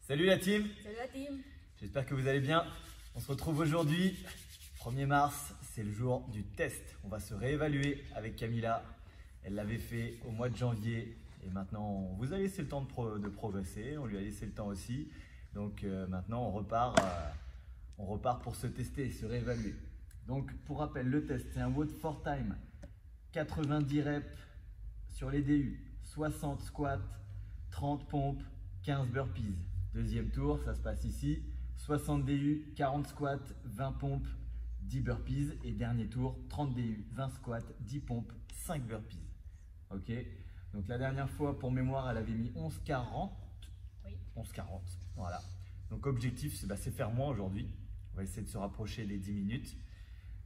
Salut la team! Salut la team! J'espère que vous allez bien. On se retrouve aujourd'hui, 1er mars, c'est le jour du test. On va se réévaluer avec Camilla. Elle l'avait fait au mois de janvier et maintenant on vous a laissé le temps de progresser, on lui a laissé le temps aussi. Donc maintenant on repart pour se tester et se réévaluer. Donc pour rappel, le test c'est un WOD for time, 90 reps sur les DU, 60 squats, 30 pompes, 15 burpees. Deuxième tour, ça se passe ici, 60 DU, 40 squats, 20 pompes, 10 burpees. Et dernier tour, 30 DU, 20 squats, 10 pompes, 5 burpees. Ok. Donc la dernière fois, pour mémoire, elle avait mis 11,40. Oui. 11,40, voilà. Donc objectif, c'est faire moins aujourd'hui. On va essayer de se rapprocher des 10 minutes.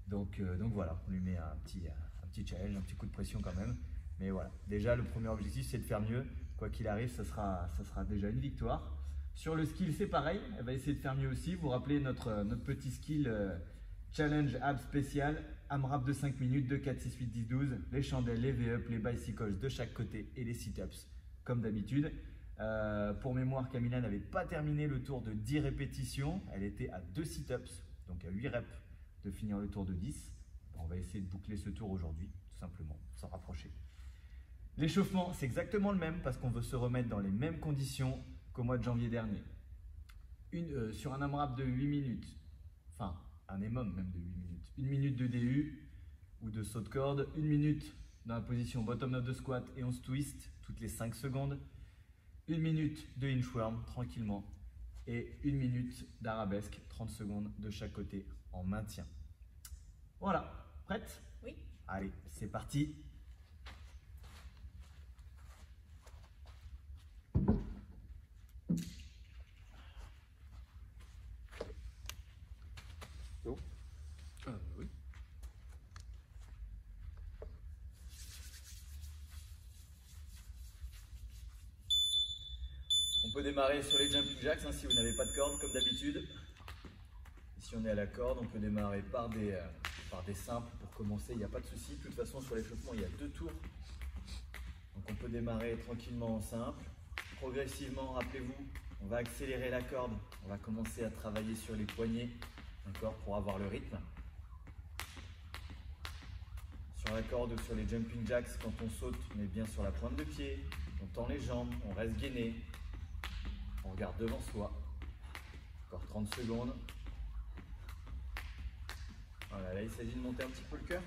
Donc voilà, on lui met un petit challenge, un petit coup de pression quand même. Mais voilà, déjà le premier objectif, c'est de faire mieux. Quoi qu'il arrive, ça sera déjà une victoire. Sur le skill, c'est pareil, elle va essayer de faire mieux aussi. Vous vous rappelez notre petit skill challenge abs spécial, AMRAP de 5 minutes, 2, 4, 6, 8, 10, 12, les chandelles, les V-up, les bicycles de chaque côté et les sit-ups comme d'habitude. Pour mémoire, Camilla n'avait pas terminé le tour de 10 répétitions, elle était à 2 sit-ups, donc à 8 reps de finir le tour de 10. On va essayer de boucler ce tour aujourd'hui, tout simplement, s'en rapprocher. L'échauffement, c'est exactement le même parce qu'on veut se remettre dans les mêmes conditions qu'au mois de janvier dernier. Sur un AMRAP de 8 minutes, enfin un EMOM même de 8 minutes, 1 minute de DU ou de saut de corde, 1 minute dans la position bottom of the squat et on se twist toutes les 5 secondes, 1 minute de inchworm tranquillement et 1 minute d'arabesque, 30 secondes de chaque côté en maintien. Voilà, prête? Oui. Allez, c'est parti. Oui. On peut démarrer sur les jumping jacks si vous n'avez pas de corde comme d'habitude. Si on est à la corde, on peut démarrer par des simples pour commencer, il n'y a pas de souci. De toute façon, sur l'échauffement, il y a 2 tours. Donc on peut démarrer tranquillement en simple. Progressivement, rappelez-vous, on va accélérer la corde. On va commencer à travailler sur les poignets, d'accord, pour avoir le rythme. Sur la corde ou sur les jumping jacks, quand on saute, on est bien sur la pointe de pied, on tend les jambes, on reste gainé, on regarde devant soi. Encore 30 secondes. Voilà, là il s'agit de monter un petit peu le cœur,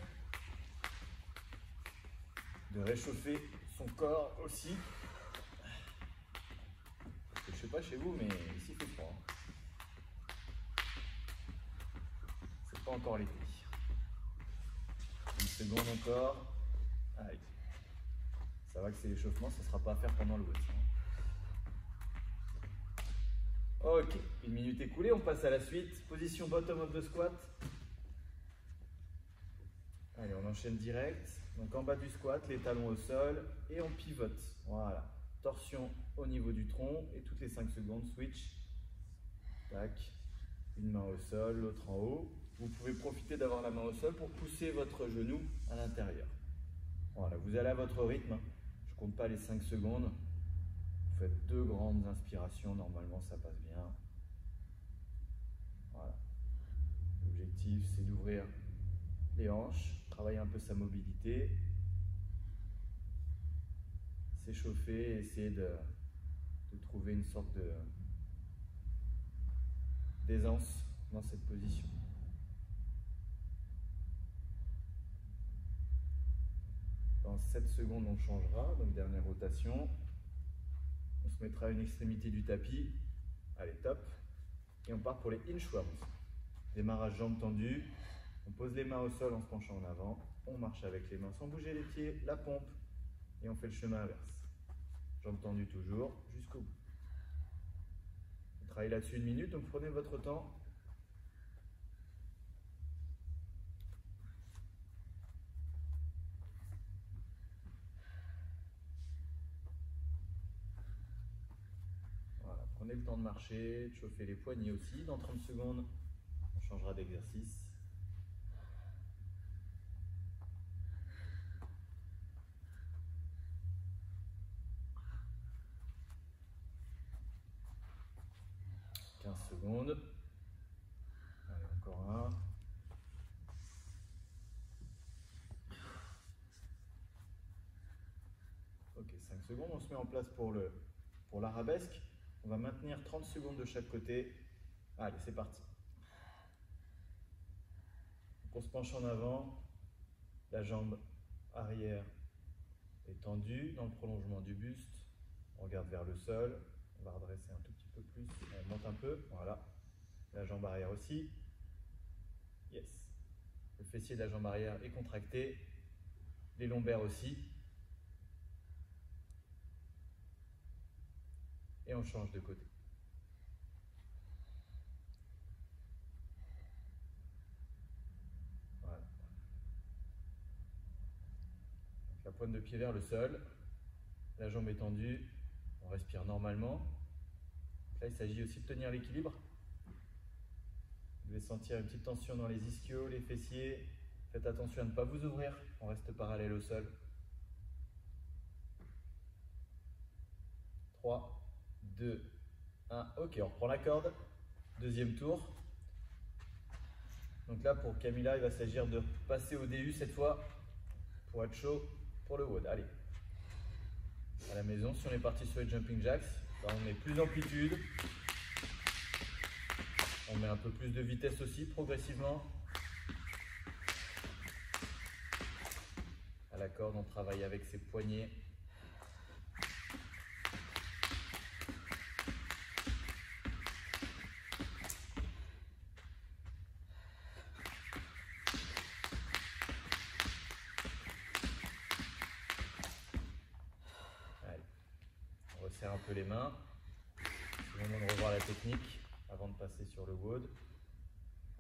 de réchauffer son corps aussi. Je ne sais pas chez vous, mais ici il fait froid. C'est pas encore l'été. 1 seconde encore. Allez. Ça va que c'est l'échauffement, ça ne sera pas à faire pendant le WOD. Ok, 1 minute écoulée, on passe à la suite. Position bottom of the squat. Allez, on enchaîne direct. Donc en bas du squat, les talons au sol et on pivote. Voilà. Torsion au niveau du tronc et toutes les 5 secondes, switch. Tac. Une main au sol, l'autre en haut. Vous pouvez profiter d'avoir la main au sol pour pousser votre genou à l'intérieur. Voilà, vous allez à votre rythme. Je ne compte pas les 5 secondes. Vous faites 2 grandes inspirations, normalement ça passe bien. Voilà. L'objectif, c'est d'ouvrir les hanches, travailler un peu sa mobilité, s'échauffer, essayer de trouver une sorte d'aisance dans cette position. Dans 7 secondes, on changera, donc dernière rotation. On se mettra à une extrémité du tapis. Allez, top. Et on part pour les inchworms. Démarrage jambes tendues. On pose les mains au sol en se penchant en avant. On marche avec les mains sans bouger les pieds, la pompe. Et on fait le chemin inverse. Jambes tendues toujours, jusqu'au bout. On travaille là-dessus 1 minute, donc prenez votre temps. Voilà, prenez le temps de marcher, de chauffer les poignets aussi. Dans 30 secondes, on changera d'exercice. 15 secondes. Allez, encore un. Ok, 5 secondes. On se met en place pour l'arabesque. On va maintenir 30 secondes de chaque côté. Allez, c'est parti. On se penche en avant. La jambe arrière est tendue dans le prolongement du buste. On regarde vers le sol. On va redresser un tout petit peu plus. On monte un peu. Voilà. La jambe arrière aussi. Yes. Le fessier de la jambe arrière est contracté. Les lombaires aussi. Et on change de côté. Voilà. Donc la pointe de pied vers le sol. La jambe est tendue. On respire normalement. Là, il s'agit aussi de tenir l'équilibre. Vous devez sentir une petite tension dans les ischios, les fessiers. Faites attention à ne pas vous ouvrir. On reste parallèle au sol. 3, 2, 1. Ok, on reprend la corde. Deuxième tour. Donc là, pour Camilla, il va s'agir de passer au DU cette fois pour être chaud pour le WOD. Allez. À la maison, si on est parti sur les jumping jacks, là, on met plus d'amplitude. On met un peu plus de vitesse aussi, progressivement. À la corde, on travaille avec ses poignets. Allez. On resserre un peu les mains. C'est le moment de revoir la technique avant de passer sur le WOD.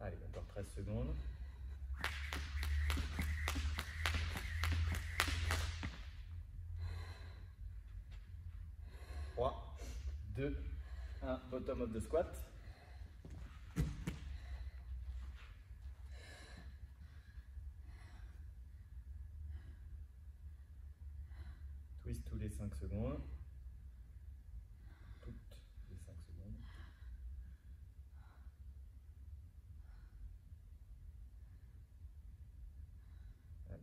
Allez, encore 13 secondes. Trois, 2, 1, bottom of the squat. Twist tous les 5 secondes. Toutes les 5 secondes. Allez.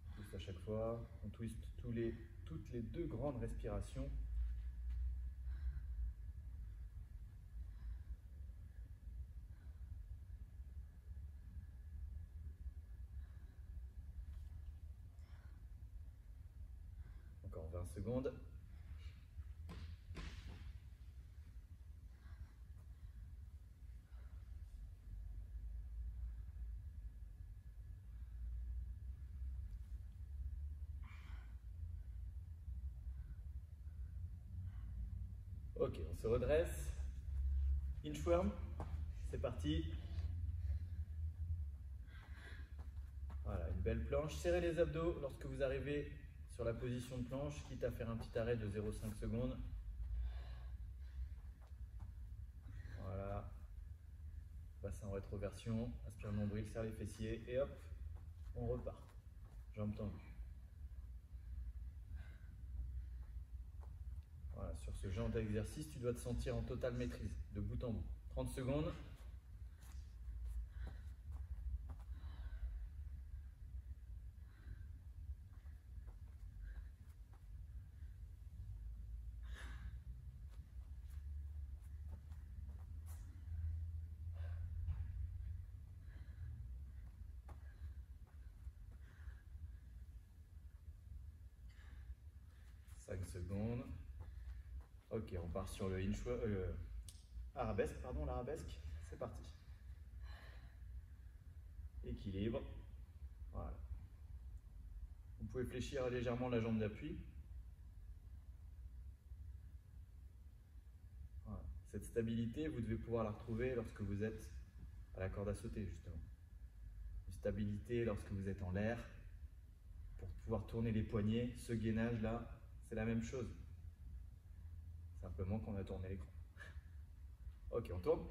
On twist à chaque fois. On twist toutes les 2 grandes respirations. Encore 20 secondes. Ok, on se redresse. Inchworm, c'est parti. Voilà, une belle planche. Serrez les abdos lorsque vous arrivez sur la position de planche, quitte à faire un petit arrêt de 0,5 secondes. Voilà. Bassin en rétroversion, aspire le nombril, serre les fessiers et hop, on repart. Jambes tendues. Voilà, sur ce genre d'exercice, tu dois te sentir en totale maîtrise, de bout en bout. 30 secondes. Secondes. Ok, on part sur le arabesque, l'arabesque. C'est parti. Équilibre. Voilà. Vous pouvez fléchir légèrement la jambe d'appui. Voilà. Cette stabilité, vous devez pouvoir la retrouver lorsque vous êtes à la corde à sauter, justement. Une stabilité lorsque vous êtes en l'air, pour pouvoir tourner les poignets. Ce gainage-là, c'est la même chose. Simplement qu'on a tourné l'écran. Ok, on tourne.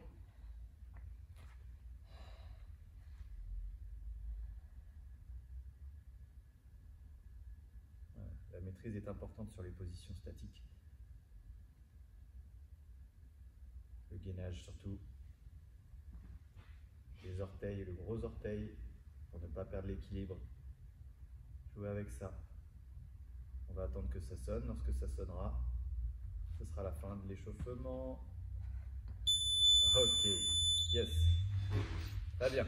Voilà. La maîtrise est importante sur les positions statiques. Le gainage surtout. Les orteils et le gros orteil pour ne pas perdre l'équilibre. Jouez avec ça. On va attendre que ça sonne. Lorsque ça sonnera, ce sera la fin de l'échauffement. Ok, yes. Très bien.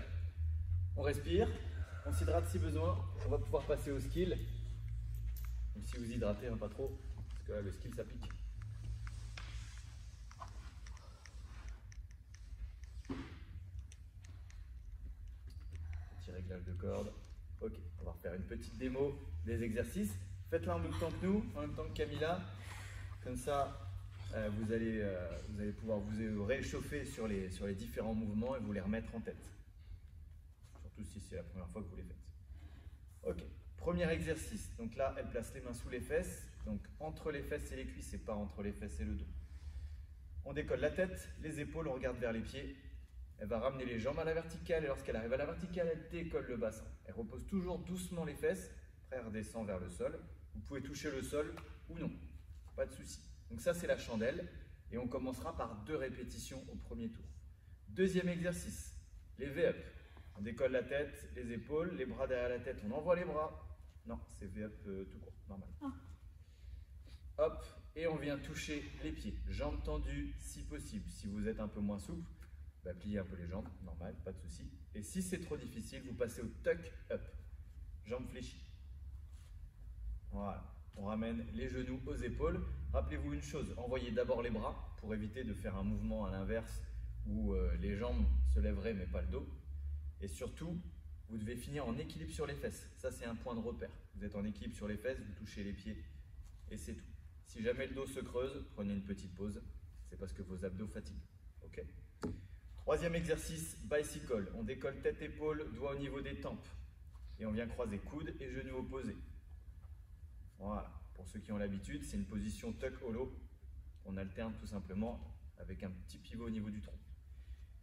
On respire, on s'hydrate si besoin. On va pouvoir passer au skill. Même si vous hydratez, hein, pas trop, parce que là, le skill, ça pique. Petit réglage de corde. Ok, on va refaire une petite démo des exercices. Faites-la en même temps que nous, en même temps que Camilla. Comme ça, vous allez pouvoir vous réchauffer sur les différents mouvements et vous les remettre en tête. Surtout si c'est la première fois que vous les faites. Ok, premier exercice. Donc là, elle place les mains sous les fesses. Donc entre les fesses et les cuisses et pas entre les fesses et le dos. On décolle la tête, les épaules, on regarde vers les pieds. Elle va ramener les jambes à la verticale et lorsqu'elle arrive à la verticale, elle décolle le bassin. Elle repose toujours doucement les fesses. Après, elle redescend vers le sol. Vous pouvez toucher le sol ou non, pas de souci. Donc ça, c'est la chandelle et on commencera par 2 répétitions au premier tour. Deuxième exercice, les V-up. On décolle la tête, les épaules, les bras derrière la tête, on envoie les bras. Non, c'est V-up tout court, normal. Hop, et on vient toucher les pieds, jambes tendues si possible. Si vous êtes un peu moins souple, bah, pliez un peu les jambes, normal, pas de souci. Et si c'est trop difficile, vous passez au tuck-up, jambes fléchies. Voilà, on ramène les genoux aux épaules. Rappelez-vous une chose, envoyez d'abord les bras pour éviter de faire un mouvement à l'inverse où les jambes se lèveraient mais pas le dos. Et surtout, vous devez finir en équilibre sur les fesses. Ça, c'est un point de repère. Vous êtes en équilibre sur les fesses, vous touchez les pieds et c'est tout. Si jamais le dos se creuse, prenez une petite pause. C'est parce que vos abdos fatiguent. Ok. Troisième exercice, bicycle. On décolle tête-épaule, doigts au niveau des tempes. Et on vient croiser coudes et genoux opposés. Voilà. Pour ceux qui ont l'habitude, c'est une position tuck hollow. On alterne tout simplement avec un petit pivot au niveau du tronc.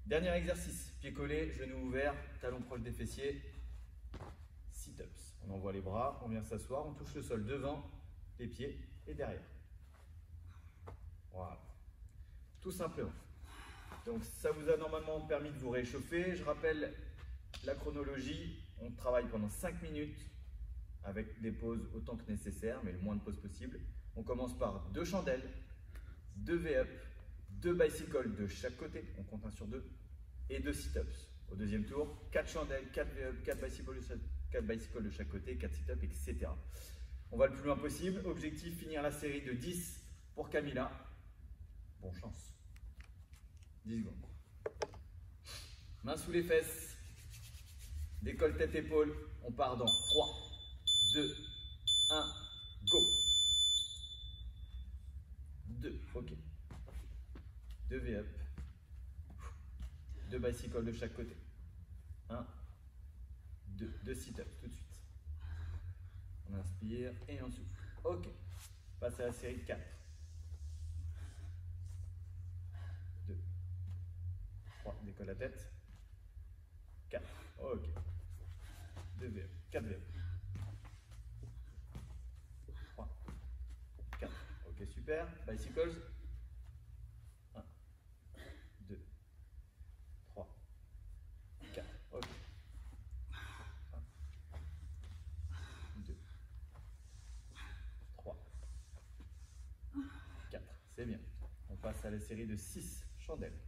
Dernier exercice, pieds collés, genoux ouverts, talons proches des fessiers. Sit-ups. On envoie les bras, on vient s'asseoir, on touche le sol devant, les pieds et derrière. Voilà. Tout simplement. Donc ça vous a normalement permis de vous réchauffer. Je rappelle la chronologie. On travaille pendant 5 minutes avec des pauses autant que nécessaire, mais le moins de pauses possible. On commence par 2 chandelles, 2 V-up, 2 bicycles de chaque côté, on compte 1 sur 2, et 2 sit-ups. Au deuxième tour, 4 chandelles, 4 V-up, 4 bicycles de chaque côté, 4 sit-ups, etc. On va le plus loin possible. Objectif, finir la série de 10 pour Camilla. Bonne chance. 10 secondes. Main sous les fesses. Décolle tête-épaule. On part dans 3, 2, 1, go. 2, ok. 2 V-up. 2 bicycles de chaque côté. 1, 2, 2 sit-ups tout de suite. On inspire et on souffle. Ok. Passe à la série de 4. 2, 3, décolle la tête. 4, ok. 2 V-up, 4 V-up. 3, 4, ok, super. Bicycles. 1, 2, 3, 4, ok. 1, 2, 3, 4, c'est bien. On passe à la série de 6 chandelles.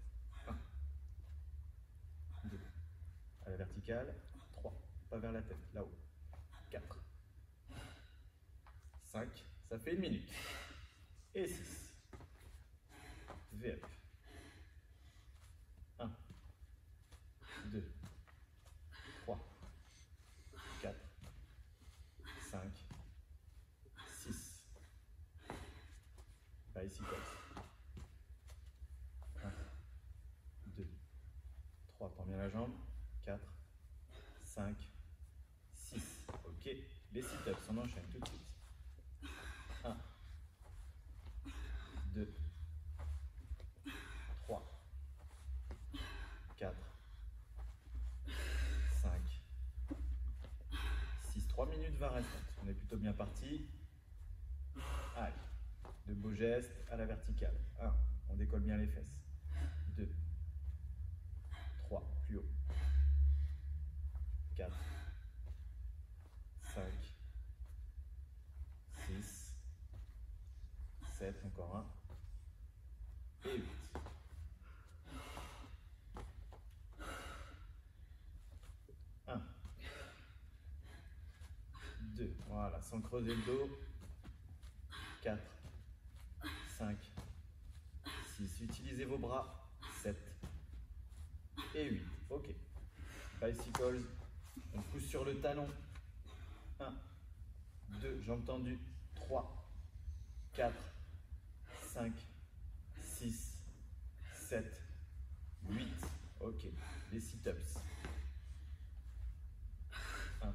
1, 2, à la verticale. 3, pas vers la tête, là-haut. 4, 5, ça fait 1 minute. Et 6. V-up. 1, 2, 3, 4, 5, 6. Bicycles. 1, 2, 3, prends bien la jambe. 4, 5, 6. Ok. Les sit-ups, on enchaîne tout de suite. 1, 2, 3, 4, 5, 6. 3 minutes 20 restantes. On est plutôt bien parti. Allez. De beaux gestes à la verticale. 1, on décolle bien les fesses. 2, 3, plus haut, 4, 5, 6, 7, encore un, et 8. 1, 2, voilà, sans creuser le dos, 4, 5, 6, utilisez vos bras, 7 et 8, ok. Bicycles, on pousse sur le talon, 1, 2, jambes tendues, 3, 4, 5, 6, 7, 8, ok. Les sit-ups, 1,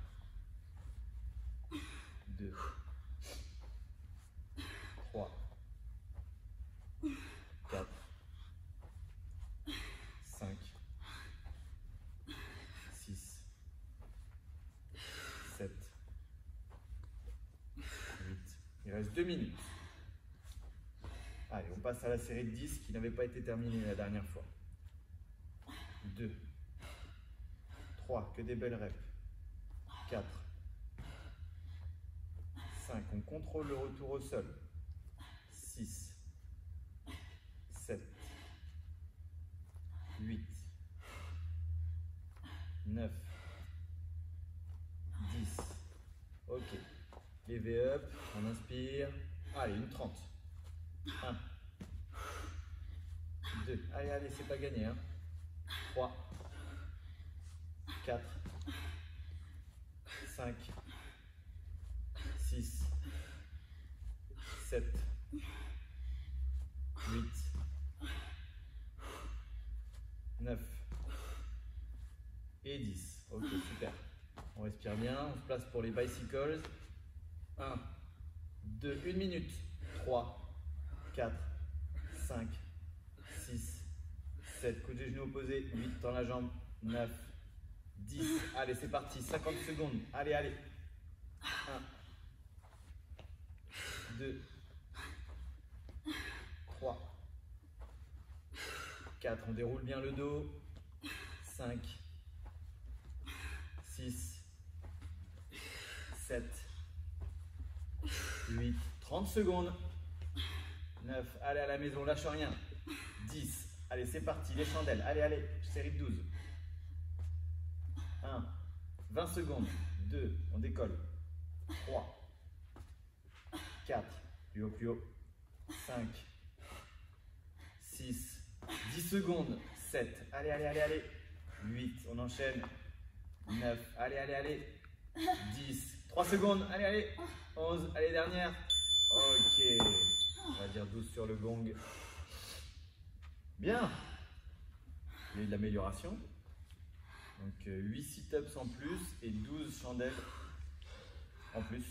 2, 3, 4, 5, 6, 7, 8. Il reste 2 minutes. Allez, on passe à la série de 10 qui n'avait pas été terminée la dernière fois. 2, 3, que des belles reps. 4, 5, on contrôle le retour au sol. 6, 7, 8, 9, 10. Ok. Les V-up, on inspire. Allez, une 30. 1, 2, allez, allez, c'est pas gagné. Hein. 3, 4, 5, 6, 7, 8, 9 et 10. Ok, super. On respire bien, on se place pour les bicycles. 1, 2, 1 minute. 3, 4, 5, 6, 7, coup de genou opposé, 8 dans la jambe, 9, 10. Allez, c'est parti, 50 secondes. Allez, allez. 1, 2, 3, 4, on déroule bien le dos. 5, 6, 7, 8, 30 secondes. 9, allez à la maison, lâche rien. 10, allez c'est parti, les chandelles, allez, allez, série de 12. 1, 20 secondes. 2, on décolle. 3, 4, plus haut, plus haut. 5, 6, 10 secondes. 7, allez, allez, allez, allez. 8, on enchaîne. 9, allez, allez, allez. 10, 3 secondes, allez, allez. 11, allez, dernière. Ok, on va dire 12 sur le gong. Bien, il y a eu de l'amélioration. Donc 8 sit-ups en plus et 12 chandelles en plus.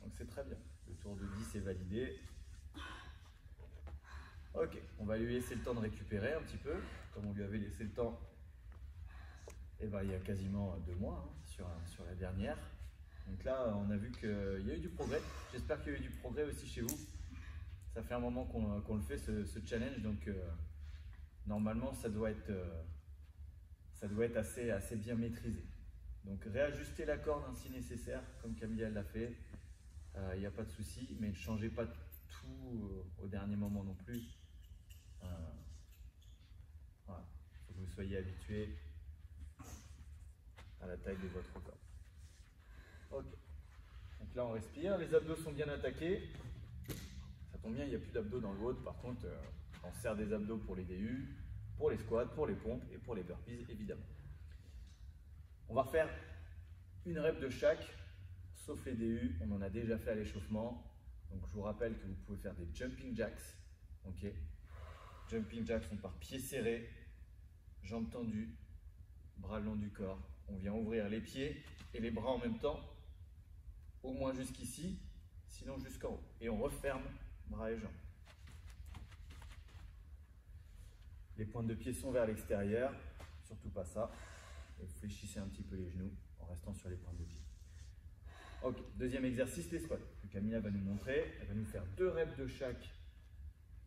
Donc c'est très bien. Le tour de 10 est validé. Ok, on va lui laisser le temps de récupérer un petit peu, comme on lui avait laissé le temps il y a quasiment 2 mois sur la dernière. Donc là, on a vu qu'il y a eu du progrès. J'espère qu'il y a eu du progrès aussi chez vous. Ça fait un moment qu'on le fait, ce challenge, donc normalement, ça doit être assez bien maîtrisé. Donc réajustez la corde hein, si nécessaire, comme Camilla l'a fait. Il n'y a pas de souci, mais ne changez pas tout au dernier moment non plus. Voilà. Il faut que vous soyez habitué à la taille de votre corps. Ok. Donc là, on respire. Les abdos sont bien attaqués. Ça tombe bien, il n'y a plus d'abdos dans le vôtre. Par contre, on serre des abdos pour les DU, pour les squats, pour les pompes et pour les burpees, évidemment. On va refaire une rep de chaque, sauf les DU. On en a déjà fait à l'échauffement. Donc, je vous rappelle que vous pouvez faire des jumping jacks. Ok. Jumping jacks, on part pieds serrés, jambes tendues, bras le long du corps. On vient ouvrir les pieds et les bras en même temps, au moins jusqu'ici, sinon jusqu'en haut. Et on referme bras et jambes. Les pointes de pied sont vers l'extérieur, surtout pas ça. Et vous fléchissez un petit peu les genoux en restant sur les pointes de pied. Ok, deuxième exercice, les squats. Que Camilla va nous montrer. Elle va nous faire 2 reps de chaque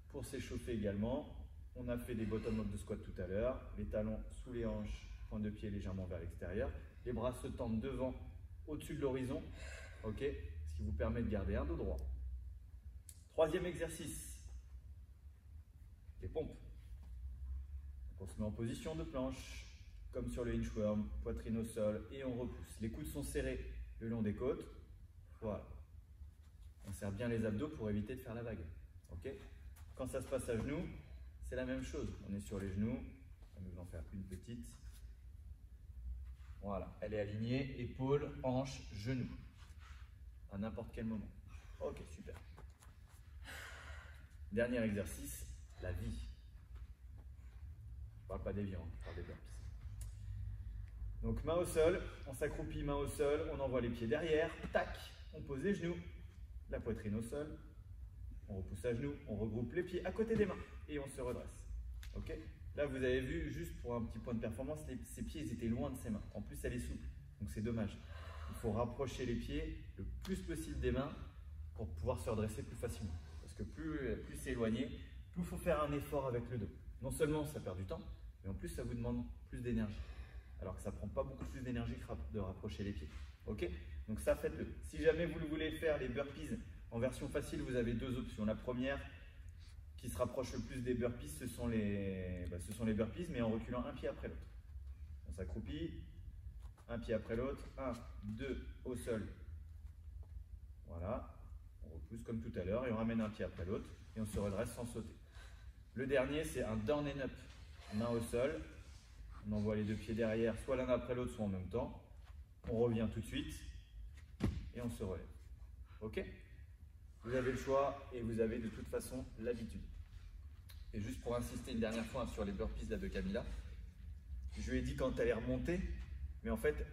pour s'échauffer également. On a fait des bottom-up de squat tout à l'heure. Les talons sous les hanches, pointe de pied légèrement vers l'extérieur. Les bras se tendent devant, au-dessus de l'horizon. Ok, ce qui vous permet de garder un dos droit. Troisième exercice, les pompes. Donc on se met en position de planche, comme sur le inchworm, poitrine au sol, et on repousse. Les coudes sont serrés le long des côtes. Voilà. On serre bien les abdos pour éviter de faire la vague. Ok. Quand ça se passe à genoux, c'est la même chose. On est sur les genoux. On va nous en faire une petite. Voilà. Elle est alignée, épaules, hanches, genoux. À n'importe quel moment. Ok, super. Dernier exercice, la vie. Je ne parle pas des viandes, je parle des burpees. Donc main au sol, on s'accroupit, main au sol, on envoie les pieds derrière, tac, on pose les genoux, la poitrine au sol, on repousse à genoux, on regroupe les pieds à côté des mains et on se redresse. Ok. Là vous avez vu, juste pour un petit point de performance, ses pieds ils étaient loin de ses mains. En plus elle est souple, donc c'est dommage. Il faut rapprocher les pieds le plus possible des mains pour pouvoir se redresser plus facilement. Parce que plus c'est éloigné, plus il faut faire un effort avec le dos. Non seulement ça perd du temps, mais en plus ça vous demande plus d'énergie. Alors que ça ne prend pas beaucoup plus d'énergie de rapprocher les pieds. Ok. Donc ça, faites-le. Si jamais vous voulez faire les burpees en version facile, vous avez deux options. La première, qui se rapproche le plus des burpees, ce sont les burpees, mais en reculant un pied après l'autre. On s'accroupit, un pied après l'autre, 1, 2, au sol. Voilà. On repousse comme tout à l'heure et on ramène un pied après l'autre et on se redresse sans sauter. Le dernier, c'est un down and up. Main au sol. On envoie les deux pieds derrière, soit l'un après l'autre, soit en même temps. On revient tout de suite et on se relève. Ok? Vous avez le choix et vous avez de toute façon l'habitude. Et juste pour insister une dernière fois sur les burpees là, de Camilla, je lui ai dit quand elle est remontée, mais en fait,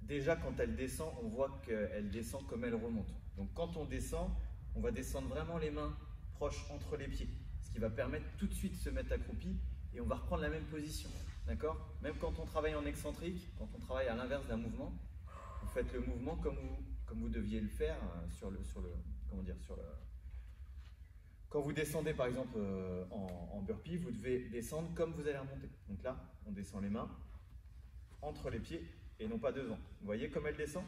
déjà quand elle descend, on voit qu'elle descend comme elle remonte. Donc quand on descend, on va descendre vraiment les mains proches entre les pieds, ce qui va permettre tout de suite de se mettre accroupi et on va reprendre la même position. D'accord? Même quand on travaille en excentrique, quand on travaille à l'inverse d'un mouvement, vous faites le mouvement comme vous deviez le faire quand vous descendez par exemple en burpee, vous devez descendre comme vous allez remonter. Donc là, on descend les mains entre les pieds et non pas devant. Vous voyez comme elle descend?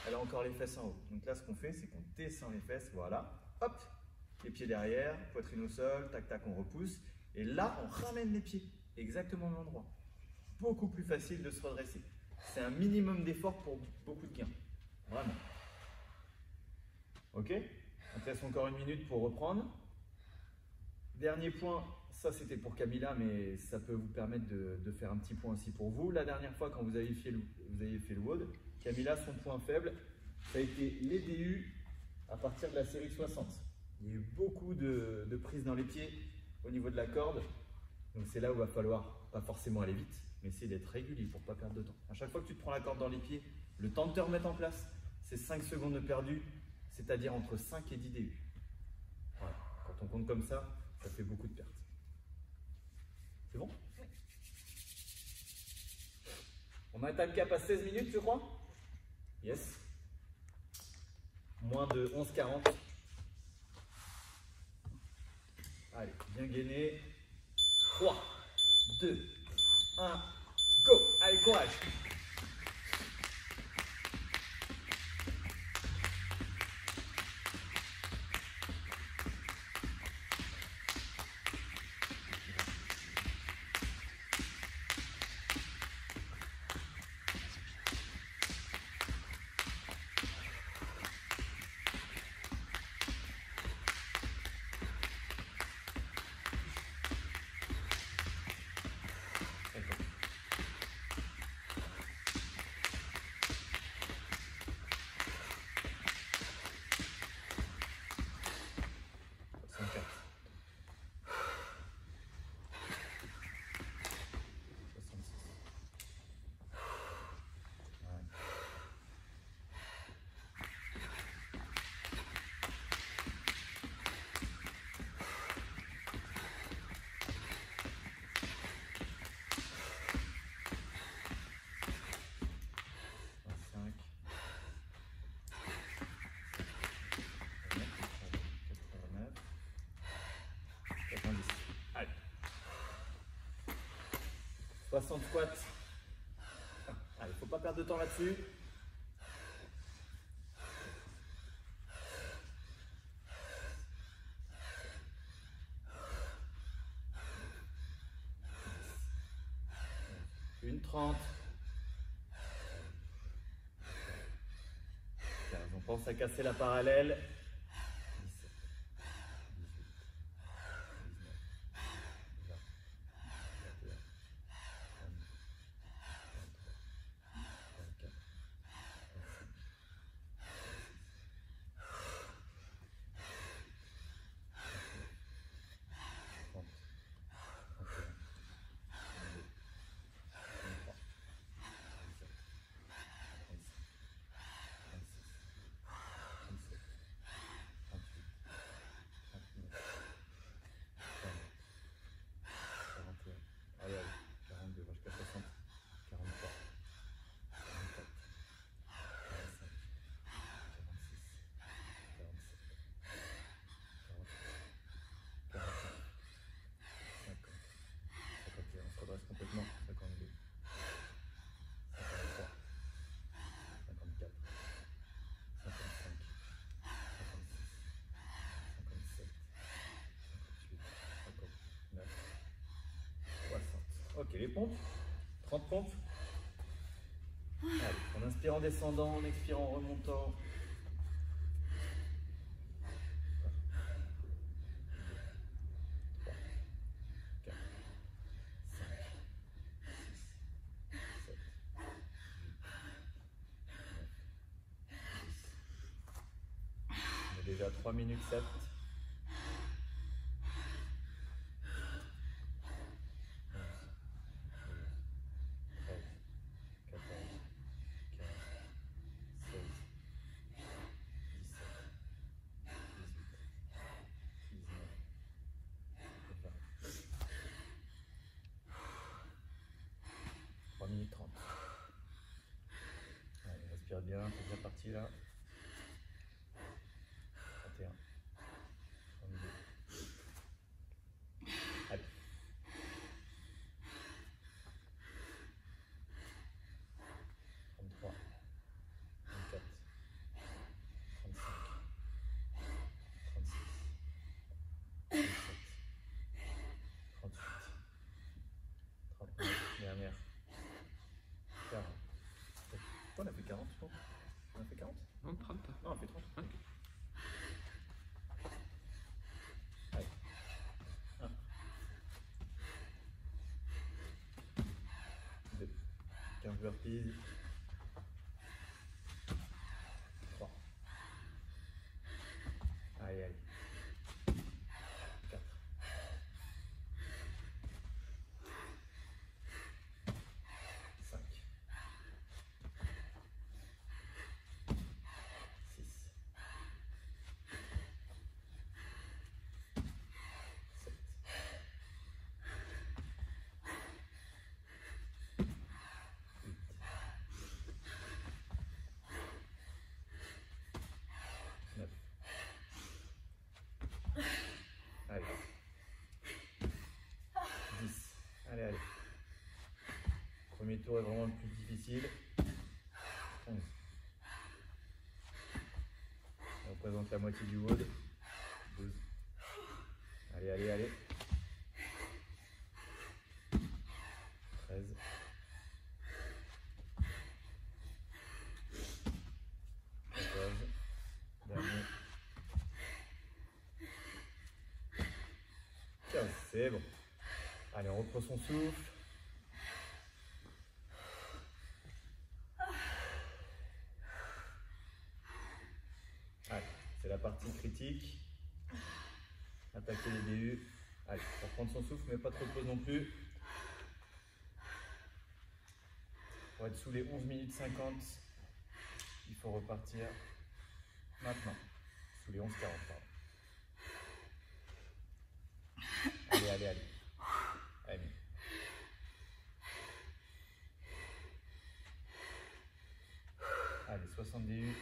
Elle a encore les fesses en haut. Donc là, ce qu'on fait, c'est qu'on descend les fesses, voilà, hop, les pieds derrière, poitrine au sol, tac tac, on repousse. Et là, on ramène les pieds, exactement au même endroit. Beaucoup plus facile de se redresser. C'est un minimum d'effort pour beaucoup de gains. Vraiment. Ok? On te laisse encore une minute pour reprendre. Dernier point, ça c'était pour Camilla, mais ça peut vous permettre de faire un petit point aussi pour vous. La dernière fois, quand vous avez fait le WOD, Camilla, son point faible, ça a été les DU à partir de la série 60. Il y a eu beaucoup de prises dans les pieds au niveau de la corde. Donc c'est là où il va falloir, pas forcément aller vite, mais essayer d'être régulier pour ne pas perdre de temps. À chaque fois que tu te prends la corde dans les pieds, le temps de te remettre en place, c'est 5 secondes de perdu, c'est-à-dire entre 5 et 10 DU. Voilà. Quand on compte comme ça fait beaucoup de pertes. C'est bon? On a un time cap à 16 minutes, je crois? Yes. Moins de 11,40. Allez, bien gainé. 3, 2, 1, go! Allez, courage! 60 squats. Allez, faut pas perdre de temps là-dessus. Une 30. 15. On pense à casser la parallèle. 17, 18, 19, 20, 21, 22, 23, 24, 25, 26, 30, 31, 32, 33, 37, 36, 37, 38, 39, 40, 41, allez, allez, 42, va jusqu'à 60, 43, 44, 45, 46, 47, 48, 49, 50, 51, on se redresse complètement, 52, 53, 54, 55, 56, 57, 58, 59, 60. Ok, les pompes, 30 pompes. Allez, on inspire en descendant, on expire en remontant. 3, 4, 5, 6, 7, 8, 9, 10. On est déjà à 3 minutes 7. 11, 12, 13, 14, 15, 16, 17, 18, 19, 20. 3 minutes 30. Allez, respire bien, c'est bien parti là. 31, 32. Allez. 33, 34, 35, 36, 37, 38, 39, dernière, 40. Pourquoi on a fait 40 je pense? On a fait 40? Non, 30. Non, on a fait 30. Ok. Allez. 1, 2, 15 burpees. 3. Allez, allez. 4. 5. 6. 7. 8. 9. Allez. 10. Allez, allez. Premier tour est vraiment le plus difficile. 11. On représente la moitié du WOD. 12. Allez, allez, allez. 13. 14. Dernier. 15. C'est bon. Allez, on reprend son souffle. Allez, c'est la partie critique. Attaquer les BU. Allez, pour prendre son souffle, mais pas trop de pause non plus. Pour être sous les 11 minutes 50, il faut repartir maintenant. Sous les 11:40, pardon. Allez, allez, allez. Allez. Allez, 60 DU.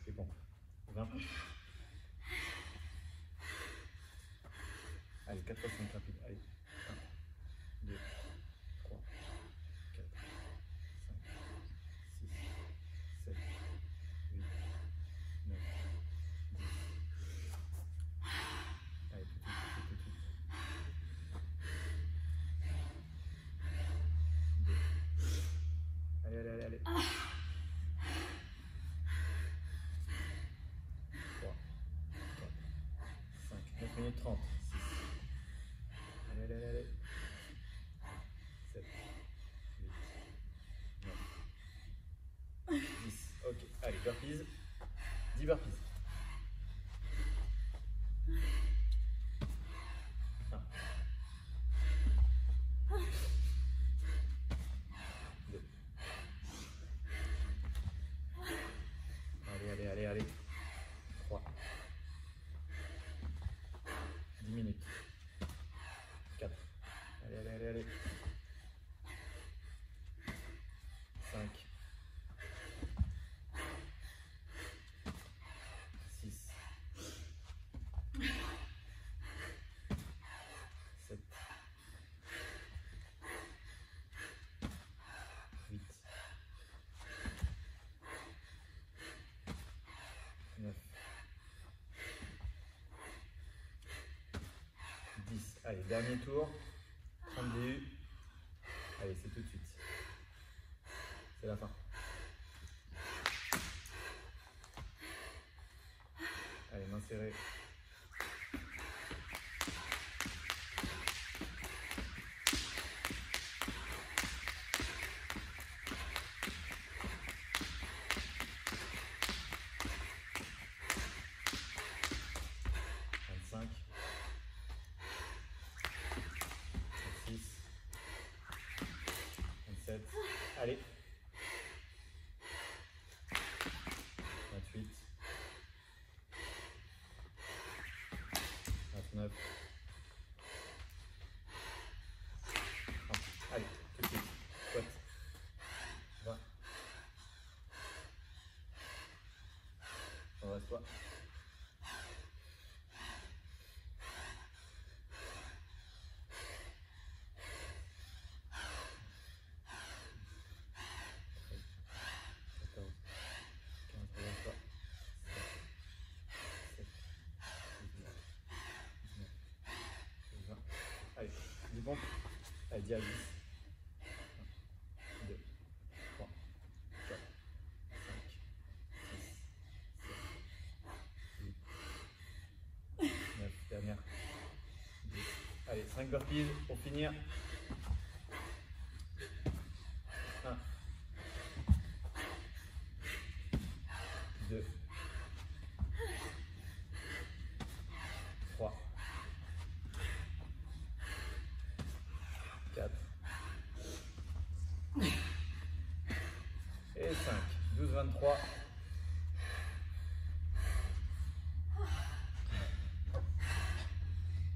Les pompes. 20. Allez, 4 fois 5 rapides. Allez. 1, 2, 3, 4, 5, 6, 7, 8, 9, 10. Allez, tout de suite, tout de suite. 2. Allez, allez, allez, allez. 3, 4, 5, 9 minutes 30. 6. Allez, allez, allez, allez. 7, 8, 9, 10. Ok, allez, burpees. 10 burpees. 1, 2. Allez, allez, allez, allez. 3. 10 minutes. 4. Allez, allez, allez, allez. 5. 6. 7. 8. 9. 10. Allez, dernier tour. 30 DU. Allez, c'est tout de suite. C'est la fin. Allez, main serrée. Cinq. 26. 27. Allez. 28. 29. Allez, tout de suite. Squat. 20. Redresse-toi. Allez, 10 pompes. Allez, 10 à 10. 1, 2, 3, 4, 5, 6, 7, 8, 9, dernière. 10. Allez, 5 burpees pour finir. 1, 2, 3, 4 et 5. 12, 23.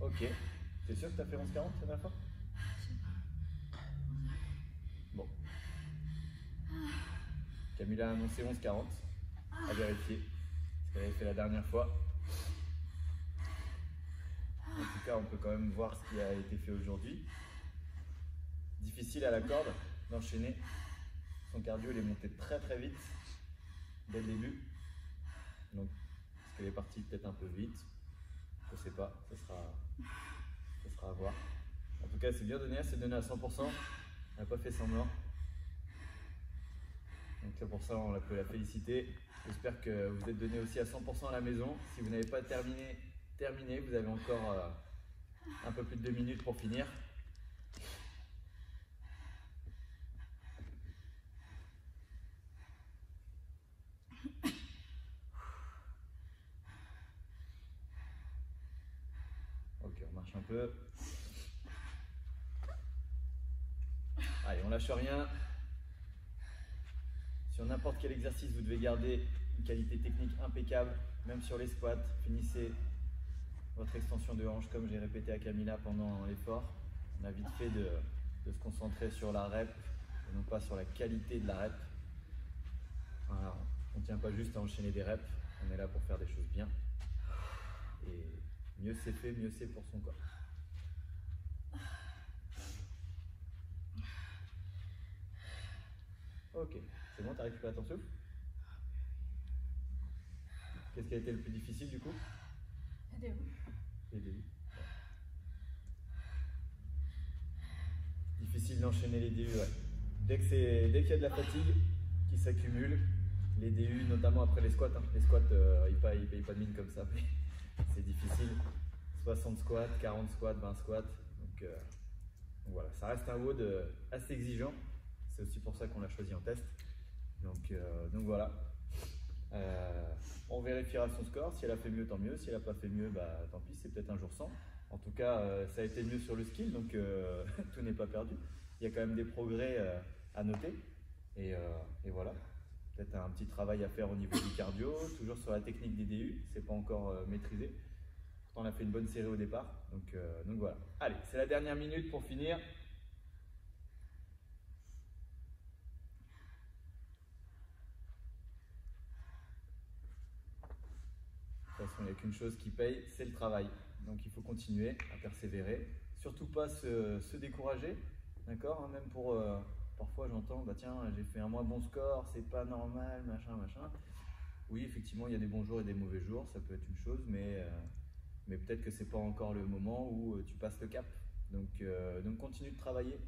Ok. T'es sûr que t'as fait 11,40 la dernière fois? Bon. Camilla a annoncé 11,40. À vérifier. Ce qu'elle avait fait la dernière fois. En tout cas, on peut quand même voir ce qui a été fait aujourd'hui. Difficile à la corde d'enchaîner. Son cardio, il est monté très très vite dès le début. Donc, est-ce qu'elle est partie peut-être un peu vite? Je ne sais pas, ça sera à voir. En tout cas, elle s'est bien donnée, elle s'est donnée à 100%. Elle n'a pas fait semblant. Donc c'est pour ça on peut la féliciter. J'espère que vous êtes donné aussi à 100% à la maison. Si vous n'avez pas terminé, vous avez encore un peu plus de 2 minutes pour finir. Ok, on marche un peu. Allez, on lâche rien. Sur n'importe quel exercice, vous devez garder une qualité technique impeccable, même sur les squats. Finissez votre extension de hanche comme j'ai répété à Camilla pendant l'effort. On a vite fait de se concentrer sur la rep et non pas sur la qualité de la rep. Voilà, on ne tient pas juste à enchaîner des reps. On est là pour faire des choses bien. Et mieux c'est fait, mieux c'est pour son corps. Ok, c'est bon, tu as récupéré ton souffle? Qu'est-ce qui a été le plus difficile du coup? Les débuts. Les débuts. Difficile d'enchaîner les DU, ouais. Dès qu'il y a de la fatigue qui s'accumule, les DU, notamment après les squats, hein. Les squats, ils payent pas de mine comme ça, mais c'est difficile. 60 squats, 40 squats, 20 squats. Donc voilà, ça reste un WOD assez exigeant. C'est aussi pour ça qu'on l'a choisi en test. Donc voilà. On vérifiera son score. Si elle a fait mieux, tant mieux. Si elle n'a pas fait mieux, bah, tant pis, c'est peut-être un jour sans. En tout cas, ça a été mieux sur le skill, donc tout n'est pas perdu. Il y a quand même des progrès à noter. Et voilà. Peut-être un petit travail à faire au niveau du cardio, toujours sur la technique des DU. C'est pas encore maîtrisé. Pourtant, on a fait une bonne série au départ. Donc voilà. Allez, c'est la dernière minute pour finir. De toute façon, il n'y a qu'une chose qui paye, c'est le travail. Donc il faut continuer à persévérer. Surtout pas se décourager. D'accord, hein, même pour parfois j'entends, bah tiens, j'ai fait un moins bon score, c'est pas normal, machin, machin. Oui, effectivement, il y a des bons jours et des mauvais jours, ça peut être une chose, mais peut-être que c'est pas encore le moment où tu passes le cap. Donc continue de travailler.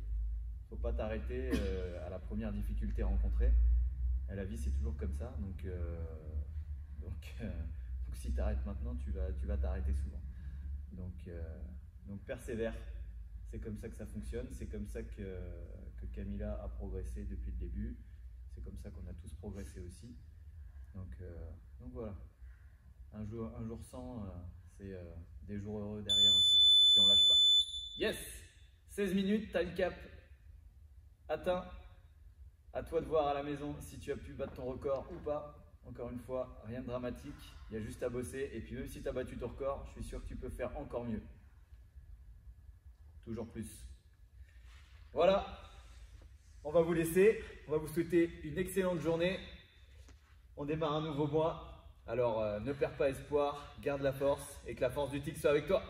Faut pas t'arrêter à la première difficulté rencontrée. À la vie, c'est toujours comme ça. Donc si tu arrêtes maintenant, tu vas t'arrêter souvent. Donc persévère. C'est comme ça que ça fonctionne. C'est comme ça que Camilla a progressé depuis le début. C'est comme ça qu'on a tous progressé aussi. Donc voilà. Un jour sans, c'est des jours heureux derrière aussi, si on lâche pas. Yes! 16 minutes, time cap atteint. À toi de voir à la maison si tu as pu battre ton record ou pas. Encore une fois, rien de dramatique, il y a juste à bosser. Et puis même si tu as battu ton record, je suis sûr que tu peux faire encore mieux. Toujours plus. Voilà, on va vous laisser. On va vous souhaiter une excellente journée. On démarre un nouveau mois. Alors ne perds pas espoir, garde la force et que la force du tigre soit avec toi.